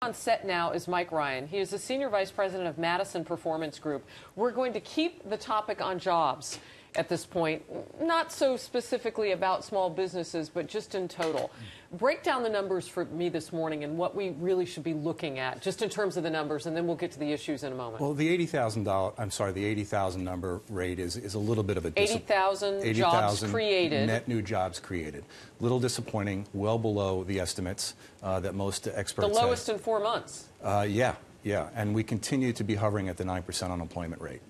On set now is Mike Ryan. He is the Senior Vice President of Madison Performance Group. We're going to keep the topic on jobs at this point, not so specifically about small businesses, but just in total. Break down the numbers for me this morning and what we really should be looking at, just in terms of the numbers, and then we'll get to the issues in a moment. Well, the the 80,000 number rate is a little bit of a 80,000 jobs created. Net new jobs created. Little disappointing, well below the estimates that most experts The lowest in 4 months. Yeah, and we continue to be hovering at the 9% unemployment rate.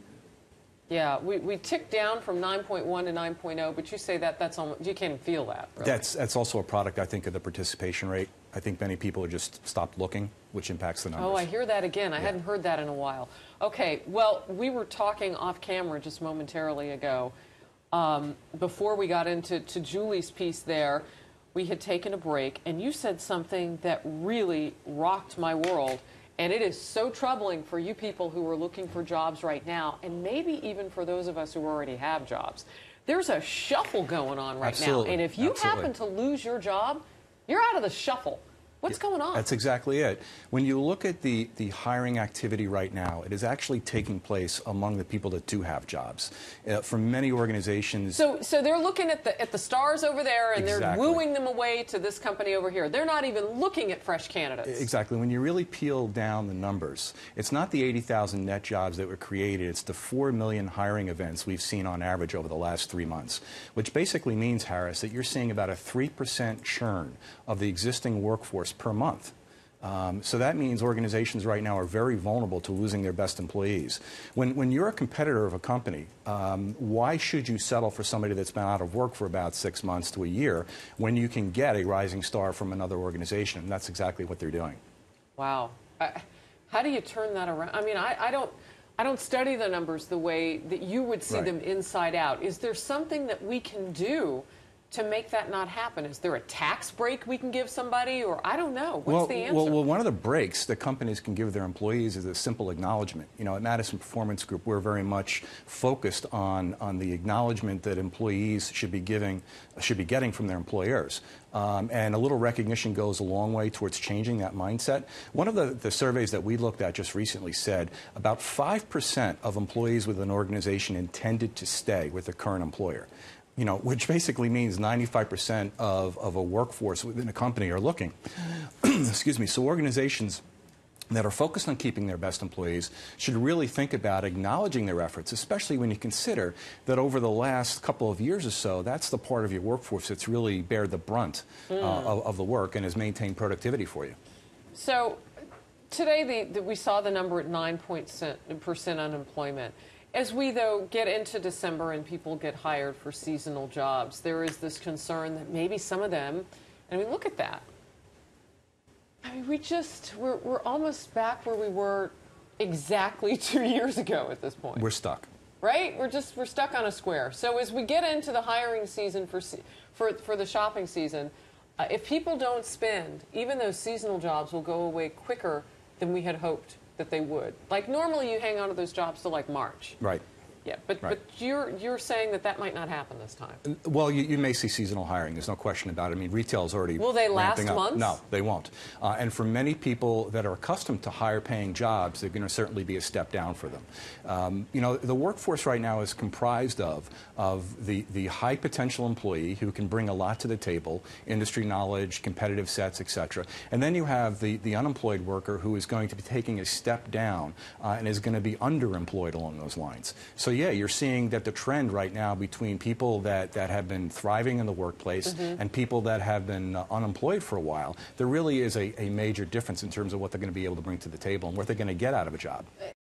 Yeah, we ticked down from 9.1 to 9.0, but you say that's almost, you can't even feel that. Really. That's also a product, I think, of the participation rate. I think many people have just stopped looking, which impacts the numbers. Oh, I hear that again. I hadn't heard that in a while. Okay, well, we were talking off camera just momentarily ago. Before we got into Julie's piece there, we had taken a break, and you said something that really rocked my world. And it is so troubling for you people who are looking for jobs right now, and maybe even for those of us who already have jobs. There's a shuffle going on right now. And if you happen to lose your job, you're out of the shuffle. What's going on? That's exactly it. When you look at the hiring activity right now, it is actually taking place among the people that do have jobs. For many organizations... So they're looking at the stars over there, and they're wooing them away to this company over here. They're not even looking at fresh candidates. Exactly. When you really peel down the numbers, it's not the 80,000 net jobs that were created. It's the 4 million hiring events we've seen on average over the last 3 months, which basically means, Harris, that you're seeing about a 3% churn of the existing workforce per month. So that means organizations right now are very vulnerable to losing their best employees. When you're a competitor of a company, why should you settle for somebody that's been out of work for about 6 months to a year when you can get a rising star from another organization? And that's exactly what they're doing. Wow. How do you turn that around? I mean, I don't study the numbers the way that you would see them inside out. Is there something that we can do to make that not happen? Is there a tax break we can give somebody, or I don't know? What's the answer? Well, one of the breaks that companies can give their employees is a simple acknowledgement. You know, at Madison Performance Group, we're very much focused on the acknowledgement that employees should be getting from their employers. And a little recognition goes a long way towards changing that mindset. One of the surveys that we looked at just recently said about 5% of employees with an organization intended to stay with their current employer. You know, which basically means 95% of a workforce within a company are looking. Excuse me. So organizations that are focused on keeping their best employees should really think about acknowledging their efforts, especially when you consider that over the last couple of years or so, that's the part of your workforce that's really bear the brunt of the work and has maintained productivity for you. So today we saw the number at 9% unemployment. As we, though, get into December and people get hired for seasonal jobs, there is this concern that maybe some of them, I mean, look at that. I mean, we're almost back where we were exactly 2 years ago at this point. We're stuck. Right? We're stuck on a square. So as we get into the hiring season for the shopping season, if people don't spend, even those seasonal jobs will go away quicker than we had hoped that they would. Like, normally you hang on to those jobs till like March. Right. Yeah, but you're saying that might not happen this time. Well, you may see seasonal hiring. There's no question about it. I mean, retail is already Will they last months? No, they won't. And for many people that are accustomed to higher-paying jobs, they're going to certainly be a step down for them. You know, the workforce right now is comprised of the high-potential employee who can bring a lot to the table, industry knowledge, competitive sets, etc. And then you have the unemployed worker who is going to be taking a step down and is going to be underemployed along those lines. So yeah, you're seeing that the trend right now between people that have been thriving in the workplace and people that have been unemployed for a while, there really is a major difference in terms of what they're going to be able to bring to the table and what they're going to get out of a job.